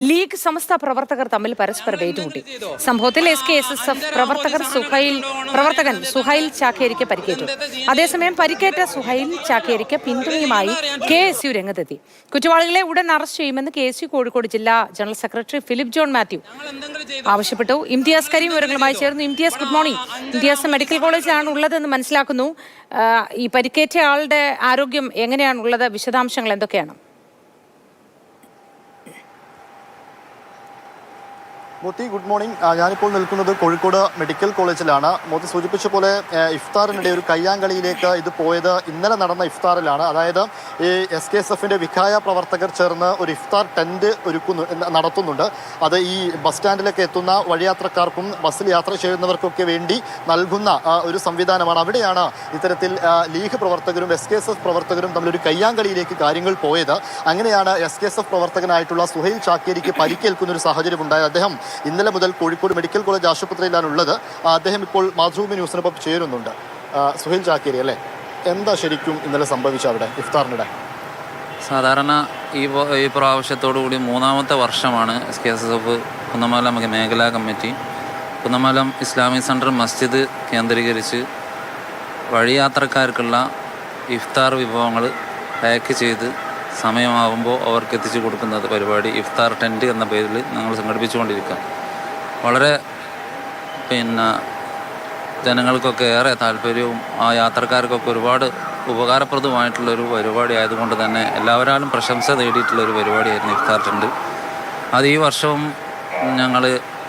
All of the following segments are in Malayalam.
ലീഗ് സമസ്ത പ്രവർത്തകർ തമ്മിൽ പരസ്പരം ഏറ്റുമുട്ടി. സംഭവത്തിൽ SKSSF പ്രവർത്തകൻ സുഹൈൽ ചാക്കേരിക്ക് പരിക്കേറ്റു. അതേസമയം പരിക്കേറ്റ സുഹൈൽ ചാക്കേരിക്ക് പിന്തുണയുമായി KSU രംഗത്തെത്തി. കുറ്റവാളികളെ ഉടൻ അറസ്റ്റ് ചെയ്യുമെന്ന് KSU കോഴിക്കോട് ജില്ലാ general secretary Philip John Mathew ആവശ്യപ്പെട്ടു. ഇംതിയാസ് കരീം വിവരങ്ങളുമായി ചേർന്നു. Imtiaz, good morning. Imtiaz medical കോളേജിലാണ് ഉള്ളതെന്ന് മനസ്സിലാക്കുന്നു. ഈ പരിക്കേറ്റ ആളുടെ ആരോഗ്യം എങ്ങനെയാണുള്ളത്? വിശദാംശങ്ങൾ എന്തൊക്കെയാണ്? Moti, good morning. ഞാനിപ്പോൾ നിൽക്കുന്നത് കോഴിക്കോട് മെഡിക്കൽ കോളേജിലാണ്. മോത്തി സൂചിപ്പിച്ച പോലെ ഇഫ്താറിനിടെ ഒരു കയ്യാങ്കളിയിലേക്ക് ഇത് പോയത് ഇന്നലെ നടന്ന ഇഫ്താറിലാണ്. അതായത് ഈ SKSFന്റെ വിഖായ പ്രവർത്തകർ ചേർന്ന് ഒരു ഇഫ്താർ ടെന്റ് നടത്തുന്നുണ്ട്. അത് ഈ ബസ് സ്റ്റാൻഡിലേക്ക് എത്തുന്ന വഴിയാത്രക്കാർക്കും ബസ്സിൽ യാത്ര ചെയ്യുന്നവർക്കൊക്കെ വേണ്ടി നൽകുന്ന ഒരു സംവിധാനമാണ്. അവിടെയാണ് ഇത്തരത്തിൽ ലീഗ് പ്രവർത്തകരും SKSF പ്രവർത്തകരും തമ്മിലൊരു കയ്യാങ്കളിയിലേക്ക് കാര്യങ്ങൾ പോയത്. അങ്ങനെയാണ് SKSF പ്രവർത്തകനായിട്ടുള്ള സുഹൈൽ ചാക്കേരിക്ക് പരിക്കേൽക്കുന്ന ഒരു സാഹചര്യം ഉണ്ടായത്. അദ്ദേഹം ഇന്നലെ മുതൽ കോഴിക്കോട് മെഡിക്കൽ കോളേജ് ആശുപത്രിയിലാണ് ഉള്ളത്. അദ്ദേഹം ഇപ്പോൾ മാതൃഭൂമി ന്യൂസിനൊപ്പം ചേരുന്നുണ്ട്. സുഹൈൽ ചാക്കേരി അല്ലേ, എന്താ ശരിക്കും ഇന്നലെ സംഭവിച്ച അവിടെ ഇഫ്താറിനിടെ? സാധാരണ ഈ പ്രാവശ്യത്തോടുകൂടി മൂന്നാമത്തെ വർഷമാണ് SKSF കുന്നമംഗലം മേഖലാ കമ്മിറ്റി കുന്നമംഗലം ഇസ്ലാമിക് സെൻറ്റർ മസ്ജിദ് കേന്ദ്രീകരിച്ച് വഴിയാത്രക്കാർക്കുള്ള ഇഫ്താർ വിഭവങ്ങൾ പാക്ക് ചെയ്ത് സമയമാകുമ്പോൾ അവർക്ക് എത്തിച്ചു കൊടുക്കുന്നത് പരിപാടി ഇഫ്താർ ടെൻറ്റ് എന്ന പേരിൽ ഞങ്ങൾ സംഘടിപ്പിച്ചുകൊണ്ടിരിക്കുക. വളരെ ജനങ്ങൾക്കൊക്കെ ഏറെ താല്പര്യവും ആ യാത്രക്കാർക്കൊക്കെ ഒരുപാട് ഉപകാരപ്രദമായിട്ടുള്ളൊരു പരിപാടി ആയതുകൊണ്ട് തന്നെ എല്ലാവരാലും പ്രശംസ നേടിയിട്ടുള്ളൊരു പരിപാടിയായിരുന്നു ഇഫ്താർ ടെൻറ്റ്. അത് ഈ വർഷവും ഞങ്ങൾ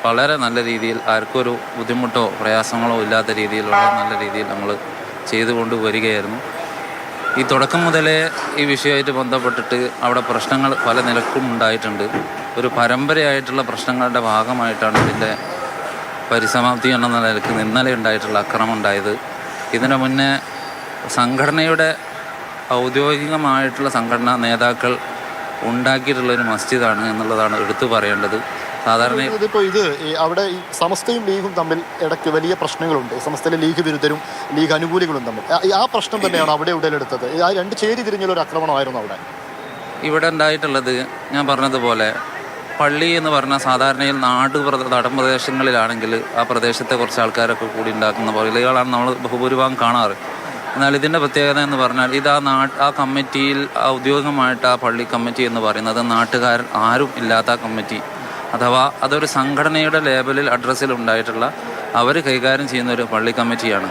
വളരെ നല്ല രീതിയിൽ ആർക്കൊരു ബുദ്ധിമുട്ടോ പ്രയാസങ്ങളോ ഇല്ലാത്ത രീതിയിലുള്ള നല്ല രീതിയിൽ നമ്മൾ ചെയ്തുകൊണ്ട് വരികയായിരുന്നു. ഈ തുടക്കം മുതലേ ഈ വിഷയമായിട്ട് ബന്ധപ്പെട്ടിട്ട് അവിടെ പ്രശ്നങ്ങൾ പല നിലക്കും ഉണ്ടായിട്ടുണ്ട്. ഒരു പരമ്പരയായിട്ടുള്ള പ്രശ്നങ്ങളുടെ ഭാഗമായിട്ടാണ് ഇതിൻ്റെ പരിസമാപ്തി എന്ന നിലയ്ക്ക് ഇന്നലെ ഉണ്ടായിട്ടുള്ള അക്രമം ഉണ്ടായത്. ഇതിനു മുന്നേ സംഘടനയുടെ ഔദ്യോഗികമായിട്ടുള്ള സംഘടനാ നേതാക്കൾ ഉണ്ടാക്കിയിട്ടുള്ളൊരു മസ്ജിദാണ് എന്നുള്ളതാണ് എടുത്തു പറയേണ്ടത്. സാധാരണ ഇതിപ്പോൾ അവിടെ ഈ സമസ്തയും ലീഗും തമ്മിൽ ഇടയ്ക്ക് വലിയ പ്രശ്നങ്ങളുണ്ട്. സമസ്തയിലെ ലീഗ് വിരുദ്ധരും ലീഗ് അനുകൂലികളും തമ്മിൽ ആ പ്രശ്നം തന്നെയാണ് അവിടെ ഉടലെടുത്തത്. ആ രണ്ട് ചേരി തിരിഞ്ഞുള്ളൊരു ആക്രമണമായിരുന്നു അവിടെ ഉണ്ടായിട്ടുള്ളത്. ഞാൻ പറഞ്ഞതുപോലെ പള്ളി എന്ന് പറഞ്ഞാൽ സാധാരണയിൽ നാടൻപ്രദേശങ്ങളിലാണെങ്കിൽ ആ പ്രദേശത്തെ കുറച്ച് ആൾക്കാരൊക്കെ കൂടി ഉണ്ടാക്കുന്ന പള്ളികളാണ് നമ്മൾ ബഹുഭൂരിഭാഗം കാണാറ്. എന്നാൽ ഇതിൻ്റെ പ്രത്യേകത എന്ന് പറഞ്ഞാൽ ഇത് ആ കമ്മിറ്റിയിൽ ഔദ്യോഗികമായിട്ട് ആ പള്ളി കമ്മിറ്റി എന്ന് പറയുന്നത് നാട്ടുകാരൻ ആരും ഇല്ലാത്ത കമ്മിറ്റി, അഥവാ അതൊരു സംഘടനയുടെ ലേബലിൽ അഡ്രസ്സിൽ ഉണ്ടായിട്ടുള്ള അവർ കൈകാര്യം ചെയ്യുന്ന ഒരു പള്ളി കമ്മിറ്റിയാണ്.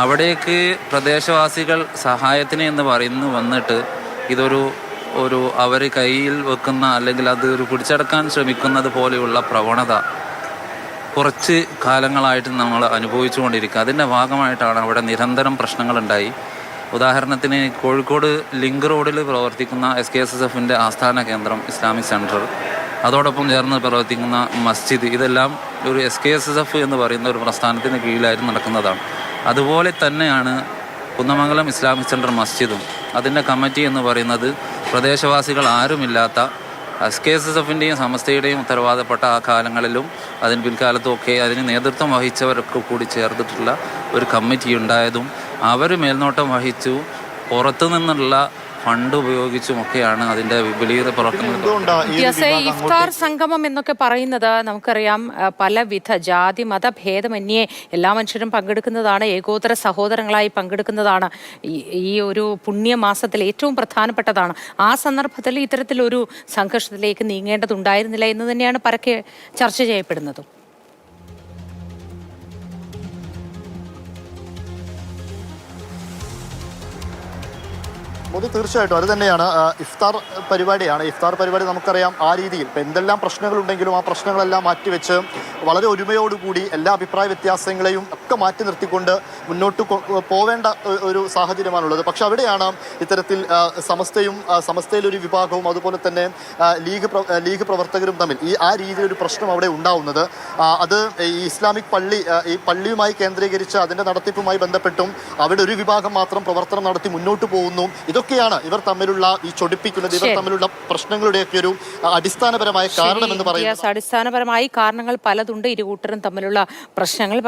അവിടേക്ക് പ്രദേശവാസികൾ സഹായത്തിന് എന്ന് വന്നിട്ട് ഇതൊരു അവർ കയ്യിൽ വെക്കുന്ന അല്ലെങ്കിൽ അത് ഒരു പിടിച്ചടക്കാൻ ശ്രമിക്കുന്നത് പോലെയുള്ള പ്രവണത കുറച്ച് കാലങ്ങളായിട്ട് നമ്മൾ അനുഭവിച്ചുകൊണ്ടിരിക്കുക. അതിൻ്റെ ഭാഗമായിട്ടാണ് അവിടെ നിരന്തരം പ്രശ്നങ്ങളുണ്ടായി. ഉദാഹരണത്തിന് കോഴിക്കോട് ലിങ്ക് റോഡിൽ പ്രവർത്തിക്കുന്ന SKSSFൻ്റെ ആസ്ഥാന കേന്ദ്രം ഇസ്ലാമിക് സെൻറ്റർ, അതോടൊപ്പം ചേർന്ന് പ്രവർത്തിക്കുന്ന മസ്ജിദ്, ഇതെല്ലാം ഒരു SKSSF എന്ന് പറയുന്ന ഒരു പ്രസ്ഥാനത്തിന് കീഴിലായിട്ട് നടക്കുന്നതാണ്. അതുപോലെ തന്നെയാണ് കുന്നമംഗലം ഇസ്ലാമിക് സെൻറ്റർ മസ്ജിദും. അതിൻ്റെ കമ്മിറ്റി എന്ന് പറയുന്നത് പ്രദേശവാസികൾ ആരുമില്ലാത്ത SKSSFൻ്റെയും സമസ്തയുടെയും ഉത്തരവാദപ്പെട്ട ആ കാലങ്ങളിലും അതിന് പിൽക്കാലത്തുമൊക്കെ അതിന് നേതൃത്വം വഹിച്ചവരൊക്കെ കൂടി ചേർത്തിട്ടുള്ള ഒരു കമ്മിറ്റി ഉണ്ടായതും അവർ മേൽനോട്ടം വഹിച്ചു പുറത്തു നിന്നുള്ള ഫണ്ട് ഉപയോഗിച്ചുമൊക്കെയാണ് അതിന്റെ വിപുലീകൃത പ്രവർത്തനങ്ങൾ. ഇഫ്താർ സംഗമം എന്നൊക്കെ പറയുന്നത് നമുക്കറിയാം, പലവിധ ജാതി മത ഭേദമന്യേ എല്ലാ മനുഷ്യരും പങ്കെടുക്കുന്നതാണ്, ഏകോദര സഹോദരങ്ങളായി പങ്കെടുക്കുന്നതാണ്. ഈ ഒരു പുണ്യമാസത്തിൽ ഏറ്റവും പ്രധാനപ്പെട്ടതാണ്. ആ സന്ദർഭത്തിൽ ഇത്തരത്തിലൊരു സംഘർഷത്തിലേക്ക് നീങ്ങേണ്ടതുണ്ടായിരുന്നില്ല എന്ന് തന്നെയാണ് പരക്കെ ചർച്ച ചെയ്യപ്പെടുന്നതും. മോദി, തീർച്ചയായിട്ടും അത് തന്നെയാണ്. ഇഫ്താർ പരിപാടിയാണ്. ഇഫ്താർ പരിപാടി നമുക്കറിയാം ആ രീതിയിൽ ഇപ്പം എന്തെല്ലാം പ്രശ്നങ്ങളുണ്ടെങ്കിലും ആ പ്രശ്നങ്ങളെല്ലാം മാറ്റിവെച്ച് വളരെ ഒരുമയോടുകൂടി എല്ലാ അഭിപ്രായ വ്യത്യാസങ്ങളെയും ഒക്കെ മാറ്റി നിർത്തിക്കൊണ്ട് മുന്നോട്ട് പോവേണ്ട ഒരു സാഹചര്യമാണുള്ളത്. പക്ഷെ അവിടെയാണ് ഇത്തരത്തിൽ സമസ്തയിലൊരു വിഭാഗവും അതുപോലെ തന്നെ ലീഗ് പ്രവർത്തകരും തമ്മിൽ ആ രീതിയിലൊരു പ്രശ്നം അവിടെ ഉണ്ടാവുന്നത്. അത് ഈ ഇസ്ലാമിക് ഈ പള്ളിയുമായി കേന്ദ്രീകരിച്ച് അതിൻ്റെ നടത്തിപ്പുമായി ബന്ധപ്പെട്ടും അവിടെ ഒരു വിഭാഗം മാത്രം പ്രവർത്തനം നടത്തി മുന്നോട്ട് പോകുന്നു. ഇതൊക്കെയാണ് ഇവർ തമ്മിലുള്ള ഈ ചൊടിപ്പിക്കുന്നത്, ഇവർ തമ്മിലുള്ള പ്രശ്നങ്ങളുടെയൊക്കെ ഒരു അടിസ്ഥാനപരമായ കാരണം എന്ന് പറയുന്നത്. അടിസ്ഥാനപരമായി കാരണങ്ങൾ പലതുണ്ട് ഇരുകൂട്ടരും തമ്മിലുള്ള പ്രശ്നങ്ങൾ.